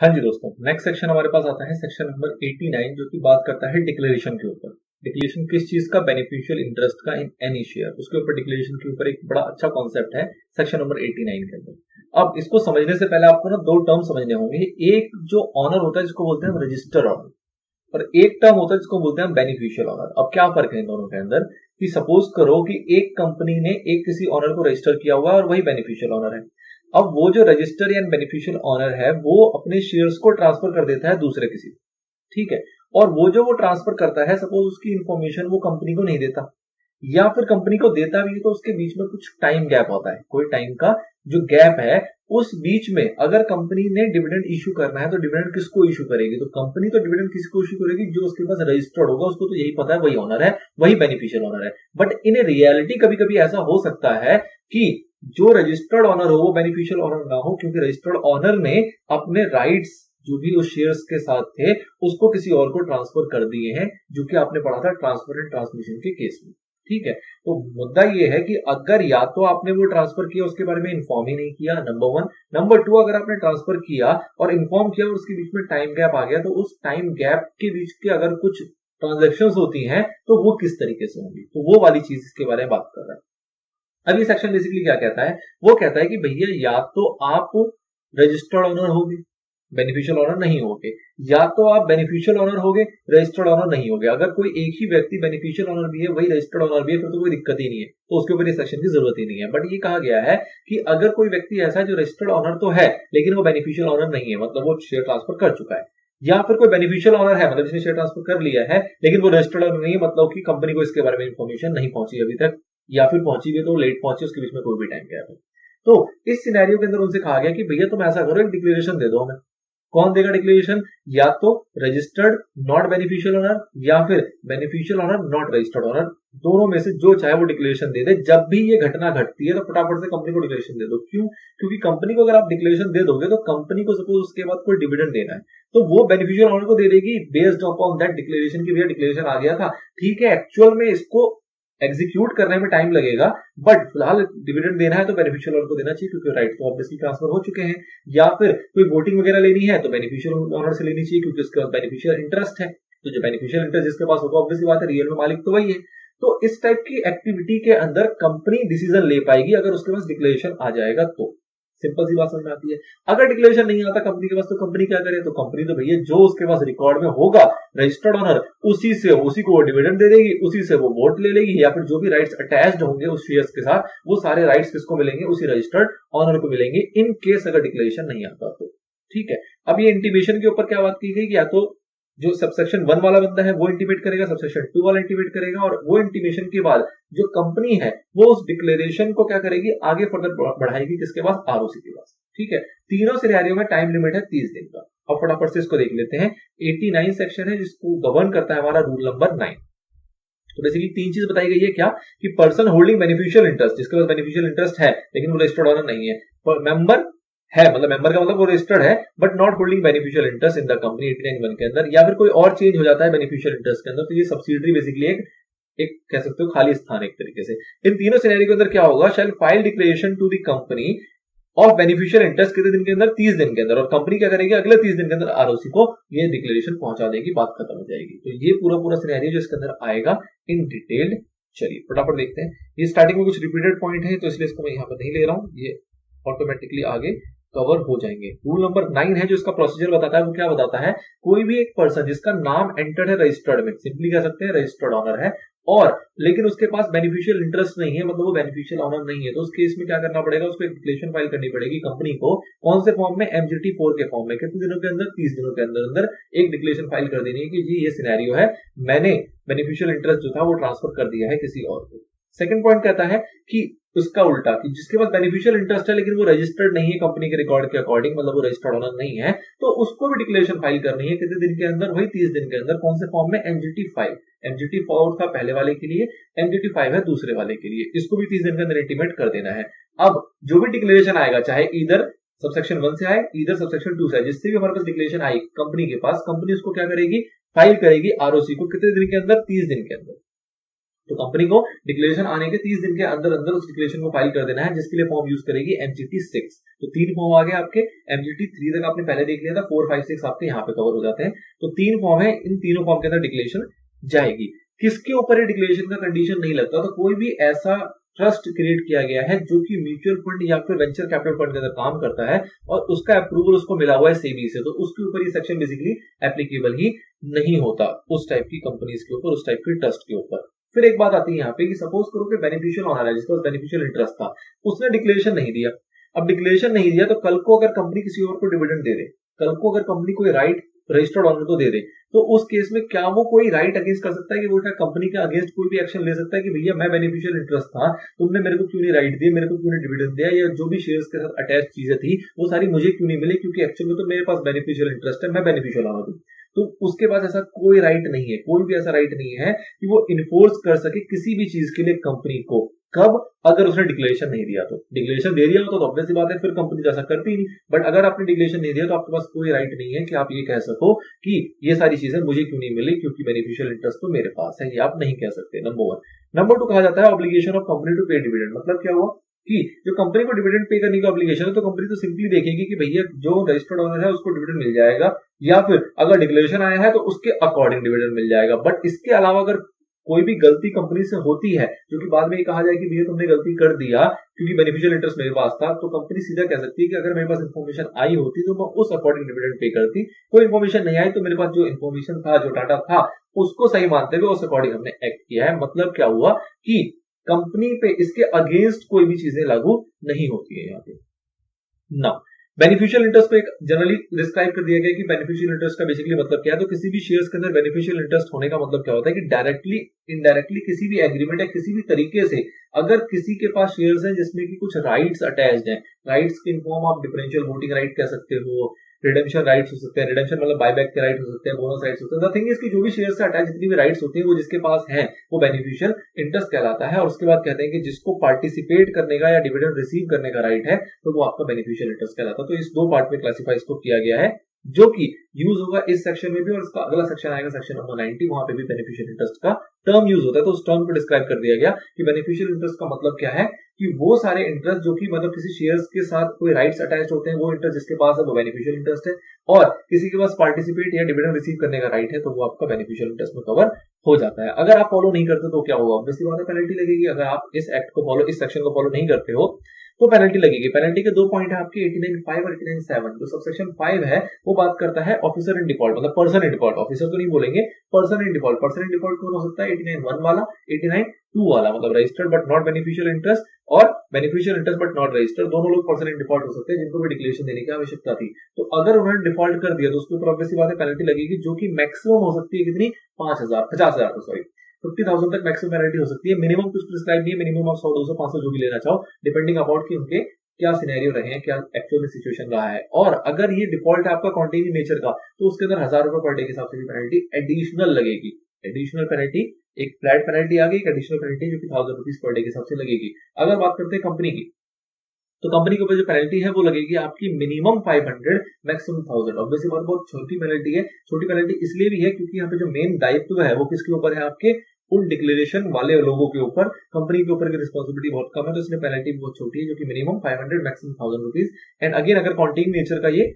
हाँ जी दोस्तों, next section हमारे पास आता है सेक्शन नंबर 89 जो कि बात करता है डिक्लेरेशन के ऊपर। डिक्लेरेशन किस चीज का? बेनिफिशियल इंटरेस्ट का इन एनी शेयर, उसके ऊपर डिक्लेरेशन के ऊपर एक बड़ा अच्छा कॉन्सेप्ट है सेक्शन नंबर 89 के अंदर। अब इसको समझने से पहले आपको ना दो टर्म समझने होंगे। एक जो ऑनर होता है जिसको बोलते हैं रजिस्टर ऑनर, और एक टर्म होता है जिसको बोलते हैं बेनिफिशियल ऑनर। अब क्या फर्क है इन दोनों के अंदर कि सपोज करो कि एक कंपनी ने एक किसी ऑनर को रजिस्टर किया हुआ है और वही बेनिफिशियल ऑनर है। अब वो जो रजिस्टर या बेनिफिशियल ऑनर है वो अपने शेयर्स को ट्रांसफर कर देता है दूसरे किसी, ठीक है। और वो ट्रांसफर करता है, सपोज उसकी इंफॉर्मेशन वो कंपनी को नहीं देता या फिर कंपनी को देता भी है तो उसके बीच में कुछ टाइम गैप होता है, कोई टाइम का जो गैप है उस बीच में अगर कंपनी ने डिविडेंड इशू करना है तो डिविडेंड किसको इशू करेगी? तो कंपनी तो डिविडेंड किसको इशू करेगी? जो उसके पास रजिस्टर्ड होगा, उसको तो यही पता है वही ऑनर है, वही बेनिफिशियल ऑनर है। बट इन रियलिटी कभी कभी ऐसा हो सकता है कि जो रजिस्टर्ड ऑनर हो वो बेनिफिशियल ऑनर ना हो, क्योंकि रजिस्टर्ड ऑनर ने अपने राइट्स जो भी उस शेयर्स के साथ थे उसको किसी और को ट्रांसफर कर दिए हैं, जो कि आपने पढ़ा था ट्रांसफर एंड ट्रांसमिशन के केस में, ठीक है। तो मुद्दा ये है कि अगर या तो आपने वो ट्रांसफर किया उसके बारे में इन्फॉर्म ही नहीं किया, नंबर वन। नंबर टू, अगर आपने ट्रांसफर किया और इन्फॉर्म किया और उसके बीच में टाइम गैप आ गया, तो उस टाइम गैप के बीच के अगर कुछ ट्रांजेक्शन्स होती हैं तो वो किस तरीके से होंगी, तो वो वाली चीज इसके बारे में बात कर रहा है। अब ये सेक्शन बेसिकली क्या कहता है? वो कहता है कि भैया या तो आप रजिस्टर्ड ऑनर होगे, बेनिफिशियल ऑनर नहीं होगे, या तो आप बेनिफिशियल ऑनर होगे, रजिस्टर्ड ऑनर नहीं होगे। अगर कोई एक ही व्यक्ति बेनिफिशियल ऑनर भी है, वही रजिस्टर्ड ऑनर भी है, फिर तो कोई दिक्कत ही नहीं है, तो उसके ऊपर ये सेक्शन की जरूरत ही नहीं है। बट ये कहा गया है कि अगर कोई व्यक्ति ऐसा है जो रजिस्टर्ड ऑनर तो है लेकिन वो बेनिफिशियल ऑनर नहीं है, मतलब वो शेयर ट्रांसफर कर चुका है, या फिर कोई बेनिफिशियल ऑनर है मतलब जिसने शेयर ट्रांसफर कर लिया है लेकिन वो रजिस्टर्ड ऑनर नहीं है, मतलब कि कंपनी को इसके बारे में इंफॉर्मेशन नहीं पहुंची अभी तक, या फिर पहुंची भी तो लेट पहुंची, उसके बीच में कोई भी टाइम गैप है। तो इस सिनेरियो के अंदर उनसे कहा गया कि भैया तुम ऐसा करो, एक डिक्लेरेशन दे दो हमें। कौन देगा डिक्लेरेशन? या तो रजिस्टर्ड नॉट बेनिफिशियल ओनर या फिर beneficial owner not registered owner, दोनों में से जो चाहे वो डिक्लेरेशन दे दे। जब भी ये घटना घटती है तो फटाफट से कंपनी को डिक्लेरेशन दे दो। क्यों? क्योंकि कंपनी को अगर आप डिक्लेरेशन दे दोगे तो कंपनी को सपोज उसके बाद कोई डिविडेंड देना है तो वो बेनिफिशियल ओनर को दे देगी बेस्ड अपॉन दैट डिक्लेरेशन की भैया डिक्लेरेशन आ गया था, ठीक है। एक्चुअल में इसको एग्जीक्यूट करने में टाइम लगेगा, बट फिलहाल डिविडेंड देना है तो बेनिफिशियल ओनर को देना चाहिए क्योंकि राइट तो ऑब्वियसली ट्रांसफर हो चुके हैं। या फिर कोई वोटिंग वगैरह लेनी है तो बेनिफिशियल ओनर से लेनी चाहिए क्योंकि उसके पास बेनिफिशियल इंटरेस्ट है। तो जो बेनिफिशियल इंटरेस्ट जिसके पास होगा ऑब्वियसली बात है रियल में मालिक तो वही है। तो इस टाइप की एक्टिविटी के अंदर कंपनी डिसीजन ले पाएगी अगर उसके पास डिक्लेरेशन आ जाएगा तो। सिंपल सी बात समझ में आती है। अगर डिक्लेरेशन नहीं आता कंपनी के पास तो कंपनी क्या करे? तो कंपनी तो भैया जो उसके पास रिकॉर्ड में होगा रजिस्टर्ड ऑनर उसी को वो डिविडेंड दे देगी, उसी से वो वोट ले लेगी, या फिर जो भी राइट्स अटैच्ड होंगे उस शेयर्स के साथ वो सारे राइट्स किसको मिलेंगे? उसी रजिस्टर्ड ऑनर को मिलेंगे, इन केस अगर डिक्लेरेशन नहीं आता तो, ठीक है। अब ये इंटीमेशन के ऊपर क्या बात की गई कि या तो जो सबसेक्शन 1 वाला बंदा है वो इंटीमेट करेगा, सबसेक्शन 2 वाला इंटीमेट करेगा, और वो इंटीमेशन के बाद जो कंपनी है वो उस डिक्लेरेशन को क्या करेगी? आगे फर्दर बढ़ाएगी किसके पास? आरओसी के पास, ठीक है। तीनों सिनेरियो में टाइम लिमिट है 30 दिन का। अब फटाफट से इसको देख लेते हैं। 89 सेक्शन है जिसको गवर्न करता है हमारा रूल नंबर 9। तो बेसिकली तीन चीज बताई गई है क्या? कि पर्सन होल्डिंग बेनिफिशियल इंटरेस्ट, जिसके पास बेनिफिशियल इंटरेस्ट है लेकिन वो रजिस्टर्ड ऑनर नहीं है, मेंबर है, मतलब मेंबर का मतलब वो रजिस्टर्ड है but not holding beneficial interest in the company 89(1) के अंदर, या फिर कोई और चेंज हो जाता है बेनिफिशियल इंटरेस्ट के अंदर, तो ये सब्सिडरी बेसिकली एक कह सकते हो खाली स्थान एक तरीके से। इन तीनों सिनेरियो के अंदर क्या होगा? Shall file declaration to the company of beneficial interest कितने दिन के अंदर? 30 दिन के अंदर, और कंपनी क्या करेगी? अगले 30 दिन के अंदर आरओसी को ये डिक्लेरेशन पहुंचा देगी, बात खत्म हो जाएगी। तो ये पूरा सिनेरियो जो इसके अंदर आएगा इन डिटेल। चलिए फटाफट देखते हैं। ये स्टार्टिंग में कुछ रिपीटेड पॉइंट है तो इसलिए इसको मैं यहाँ पर नहीं ले रहा हूँ, ये ऑटोमेटिकली आगे कवर हो जाएंगे। रूल नंबर 9 है जो इसका प्रोसीजर बताता है, वो क्या बताता है? कोई भी एक पर्सन जिसका नाम एंटर्ड है रजिस्टर्ड में, सिंपली कह सकते हैं रजिस्टर्ड ऑनर है, और लेकिन उसके पास बेनिफिशियल इंटरेस्ट नहीं है, मतलब वो बेनिफिशियल ऑनर नहीं है, तो उस केस में क्या करना पड़ेगा? उसको एक डिक्लेरेशन फाइल करनी पड़ेगी कंपनी को। कौन से फॉर्म में? एमजीटी 4 के फॉर्म में। कितने दिनों के अंदर? 30 दिनों के अंदर अंदर एक डिक्लेरेशन फाइल कर देनी है कि जी ये सिनेरियो है, मैंने बेनिफिशियल इंटरेस्ट जो था वो ट्रांसफर कर दिया है किसी और को। सेकंड पॉइंट कहता है कि उसका उल्टा, कि जिसके पास बेनिफिशियल इंटरेस्ट है लेकिन वो रजिस्टर्ड नहीं है कंपनी के रिकॉर्ड के अकॉर्डिंग, मतलब वो रजिस्टर्ड ऑनर नहीं है, तो उसको भी डिक्लेरेशन फाइल करनी है कितने दिन के अंदर? वही 30 दिन के अंदर। कौन से फॉर्म में? एमजीटी 5। एमजीटी 4 था पहले वाले के लिए, एमजीटी 5 है दूसरे वाले के लिए। इसको भी 30 दिन के अंदर इंटीमेट कर देना है। अब जो भी डिक्लेरेशन आएगा, चाहे इधर सबसेक्शन 1 से आए, इधर सबसेक्शन 2 से आए, जिससे भी हमारे पास डिक्लेरेशन आई कंपनी के पास, कंपनी उसको क्या करेगी? फाइल करेगी आरओसी को कितने दिन के अंदर? 30 दिन के अंदर। तो कंपनी को डिक्लेरेशन आने के 30 दिन के अंदर अंदर उस डिक्लेरेशन को फाइल कर देना है, जिसके लिए फॉर्म यूज करेगी MGT 6। तो 3 फॉर्म आ गए आपके। MGT 3 तक आपने पहले देख लिया था, 4, 5, 6 आपके यहाँ पे कवर हो जाते हैं। तो 3 फॉर्म है, इन तीनों फॉर्म के अंदर डिक्लेरेशन जाएगी। किसके ऊपर ये डिक्लेरेशन का कंडीशन नहीं लगता? तो कोई भी ऐसा ट्रस्ट क्रिएट किया गया है जो कि म्यूचुअल फंड या फिर वेंचर कैपिटल फंड के अंदर काम करता है और उसका अप्रूवल उसको मिला हुआ है सेबी से, तो उसके ऊपर ये सेक्शन बेसिकली एप्लीकेबल ही नहीं होता उस टाइप की कंपनीज के ऊपर, उस टाइप की ट्रस्ट के ऊपर। फिर एक बात आती है यहाँ पे कि सपोज करो कि बेनिफिशियल ओनर है जिसके पास बेनिफिशियल इंटरेस्ट था, उसने डिक्लेरेशन नहीं दिया। अब डिक्लेरेशन नहीं दिया तो कल को अगर कंपनी किसी और को डिविडेंड दे दे, कल को अगर कंपनी कोई राइट रजिस्टर्ड ओनर को दे दे, तो उस केस में क्या वो कोई राइट अगेंस्ट कर सकता है कि वो क्या कंपनी के अगेंस्ट कोई भी एक्शन ले सकता है कि भैया मैं बेनिफिशियल इंटरेस्ट था, तुमने मेरे को क्यों नहीं राइट दिया, मेरे को क्यों नहीं डिविडेंड दिया, या जो भी शेयर्स के साथ अटैच चीजें थी वो सारी मुझे क्यों नहीं मिली, क्योंकि एक्चुअली तो मेरे पास बेनिफिशियल इंटरेस्ट है, मैं बेनिफिशियल ओनर हूं। तो उसके पास ऐसा कोई राइट नहीं है, कोई भी ऐसा राइट नहीं है कि वो इन्फोर्स कर सके किसी भी चीज के लिए कंपनी को। कब? अगर उसने डिक्लेरेशन नहीं दिया तो। डिक्लेरेशन दे दिया हो तो ऑब्वियस सी बात है फिर कंपनी जैसा करती ही नहीं, बट अगर आपने डिक्लेरेशन नहीं दिया तो आपके पास कोई राइट नहीं है कि आप ये कह सको कि ये सारी चीजें मुझे क्यों नहीं मिली, क्योंकि बेनिफिशियल इंटरेस्ट तो मेरे पास है, ये आप नहीं कह सकते। नंबर 1। नंबर 2 कहा जाता है ऑब्लिगेशन ऑफ कंपनी टू पे डिविडेंड। मतलब क्या हुआ कि जो कंपनी को डिविडेंड पे करने का ऑब्लिगेशन है, तो कंपनी तो सिंपली देखेगी कि भैया जो रजिस्टर्ड ओनर है उसको डिविडेंड मिल जाएगा, या फिर अगर डिक्लेरेशन आया है तो उसके अकॉर्डिंग डिविडेंड मिल जाएगा। बट इसके अलावा अगर कोई भी गलती कंपनी से होती है, जो कि बाद में ये कहा जाए कि भैया तुमने गलती कर दिया क्योंकि बेनिफिशियल इंटरेस्ट मेरे पास था, तो कंपनी सीधा कह सकती है कि अगर मेरे पास इन्फॉर्मेशन आई होती तो मैं उस अकॉर्डिंग डिविडेंड पे करती, कोई इन्फॉर्मेशन नहीं आई तो मेरे पास जो इन्फॉर्मेशन था, जो डाटा था, उसको सही मानते हुए उस अकॉर्डिंग हमने एक्ट किया है। मतलब क्या हुआ कि कंपनी पे इसके अगेंस्ट कोई भी चीजें लागू नहीं होती है यहाँ पे ना। बेनिफिशियल इंटरेस्ट को एक जनरली डिस्क्राइब कर दिया गया कि बेनिफिशियल इंटरेस्ट का बेसिकली मतलब क्या है। तो किसी भी शेयर्स के अंदर बेनिफिशियल इंटरेस्ट होने का मतलब क्या होता है कि डायरेक्टली इनडायरेक्टली किसी भी एग्रीमेंट या किसी भी तरीके से अगर किसी के पास शेयर्स हैं जिसमें कि कुछ राइट्स अटैच्ड हैं, राइट्स के इन फॉर्म आप डिफरेंशियल वोटिंग राइट कह सकते हो, रिडेम्पशन राइट्स हो सकते हैं, रिडेम्पशन मतलब बायबैक के राइट हो सकते हैं, बोनस राइट्स होते हैं। द थिंग इज कि जो भी शेयर से अटैच जितनी भी राइट्स होती है वो जिसके पास है वो बेनिफिशियल इंटरेस्ट कहलाता है। और उसके बाद कहते हैं कि जिसको पार्टिसिपेट करने का या डिविडेंड रिसीव करने का राइट है तो वो आपका बेनिफिशियल इंटरेस्ट कहलाता है। तो इस 2 पार्ट में क्लासिफाई इसको किया गया है, जो कि यूज होगा इस सेक्शन में भी, और इसका अगला सेक्शन आएगा सेक्शन नंबर 90, वहां पे भी बेनिफिशियल इंटरेस्ट का टर्म यूज होता है। तो उस टर्म को डिस्क्राइब कर दिया गया कि बेनिफिशियल इंटरेस्ट का मतलब क्या है कि वो सारे इंटरेस्ट जो कि मतलब किसी शेयर्स के साथ कोई राइट्स अटैच होते हैं, वो इंटरेस्ट जिसके पास है वो बेनिफिशियल इंटरेस्ट है, और किसी के पास पार्टिसिपेट या डिविडेंड रिसीव करने का राइट है तो वो आपका बेनिफिशियल इंटरेस्ट में कवर हो जाता है। अगर आप फॉलो नहीं करते तो क्या होगा? ऑब्वियसली बात है पेनल्टी लगेगी। अगर आप इस एक्ट को फॉलो, इस सेक्शन को फॉलो नहीं करते हो तो पेनल्टी लगेगी। पेनल्टी के 2 पॉइंट है आपके 89(5) और 89(7). जो सबसेक्शन 5 है वो बात करता है ऑफिसर इन डिफॉल्ट, मतलब पर्सन इन डिफॉल्ट। ऑफिसर तो नहीं बोलेंगे, person in default. Person in default कौन हो सकता है? 89(1) वाला, 89(2) वाला, मतलब registered but not beneficial interest और beneficial interest but not registered. दोनों लोग पर्सन इन डिफॉल्ट हो सकते हैं जिनको भी डिक्लेरेशन देने की आवश्यकता थी। तो अगर उन्होंने डिफॉल्ट कर दिया तो उसके ऊपर ऑब्वियसली बात है पेनल्टी लगेगी, जो कि मैक्सिमम हो सकती है कितनी? 50,000 सॉरी 50,000 तक मैक्सिमम पेनल्टी हो सकती है। मिनिमम कुछ प्रिस्क्राइब नहीं है, मिनिमम आप 100, 200, 500 जो भी लेना चाहो, डिपेंडिंग अबाउट कि उनके क्या सिनेरियो रहे हैं, क्या एक्चुअल में सिचुएशन रहा है। और अगर ये डिफॉल्ट है आपका कॉन्टिन्यू नेचर का तो उसके अंदर 1,000 रुपए पर डे के हिसाब से भी पेनल्टी एडिशनल लगेगी। एडिशनल पेनल्टी, एक फ्लैट पेनल्टी आ गई, एक एडिशनल पेनल्टी जो कि 1,000 रुपीज पर डे के हिसाब से लगेगी। अगर बात करते हैं कंपनी की, तो कंपनी के ऊपर जो पेनल्टी है वो लगेगी आपकी मिनिमम 500, मैक्सिमम 1,000। ऑब्वियसली बात बहुत छोटी पेनल्टी है। छोटी पेनल्टी इसलिए भी है क्योंकि यहाँ पे जो मेन दायित्व है वो किसके ऊपर है? आपके उन डिक्लेरेशन वाले लोगों के ऊपर, कंपनी के ऊपर की रिस्पॉन्सिबिलिटी बहुत कम है, तो इसलिए पेनल्टी बहुत छोटी है, जो कि minimum 500, maximum 1,000 rupees. And again अगर कॉन्टिन्यू नेचर का ये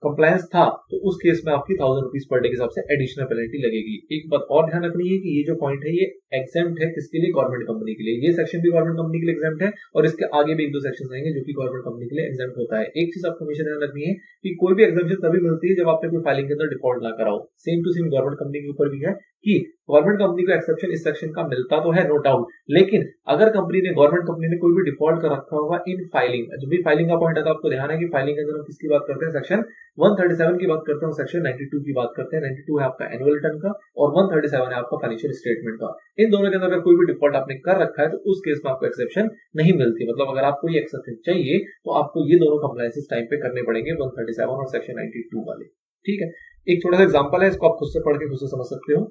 कंप्लायंस था तो उस केस में आपकी 1,000 रुपीज पर डे के हिसाब से एडिशनल पेनल्टी लगेगी। एक बात और ध्यान रखनी है कि ये जो पॉइंट है ये एग्जेम्प्ट है किसके लिए? गवर्नमेंट कंपनी के लिए। ये सेक्शन भी गवर्नमेंट कंपनी के लिए एग्जेम्प्ट है और इसके आगे भी 1-2 सेक्शन आएंगे जो कि गवर्नमेंट कंपनी के लिए एग्जेम्प्ट होता है। एक चीज आपको हमेशा ध्यान रखनी है कि कोई भी एग्जेम्पशन तभी मिलती है जब आपने कोई फाइलिंग के अंदर डिफॉल्ट ना कराओ। Same to same government company के ऊपर भी है कि गवर्नमेंट कंपनी को एक्सेप्शन इस सेक्शन का मिलता तो है, नो डाउट, लेकिन अगर गवर्नमेंट कंपनी ने कोई भी डिफॉल्ट कर रखा होगा इन फाइलिंग, जो भी फाइलिंग का पॉइंट है तो आपको ध्यान है कि फाइलिंग के अंदर हम किसकी बात करते हैं? सेक्शन 137 की बात करते हैं, सेक्शन 92 की बात करते हैं। 92 है आपका एनुअल रिटर्न का और 137 है आपका फाइनेंशियल स्टेटमेंट का। इन दोनों के अंदर अगर कोई भी डिफॉल्ट आपने कर रखा है तो उस केस में आपको एक्सेप्शन नहीं मिलती। मतलब अगर आपको ये एक्सेप्शन चाहिए तो आपको ये दोनों कंप्लायंसेस टाइम पे करने पड़ेंगे, 137 और सेक्शन 92 वाले। ठीक है, एक छोटा सा एग्जांपल है, इसको आप खुद से पढ़ के खुद से समझ सकते हो।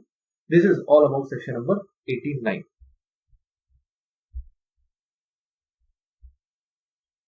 This is all about section number 89।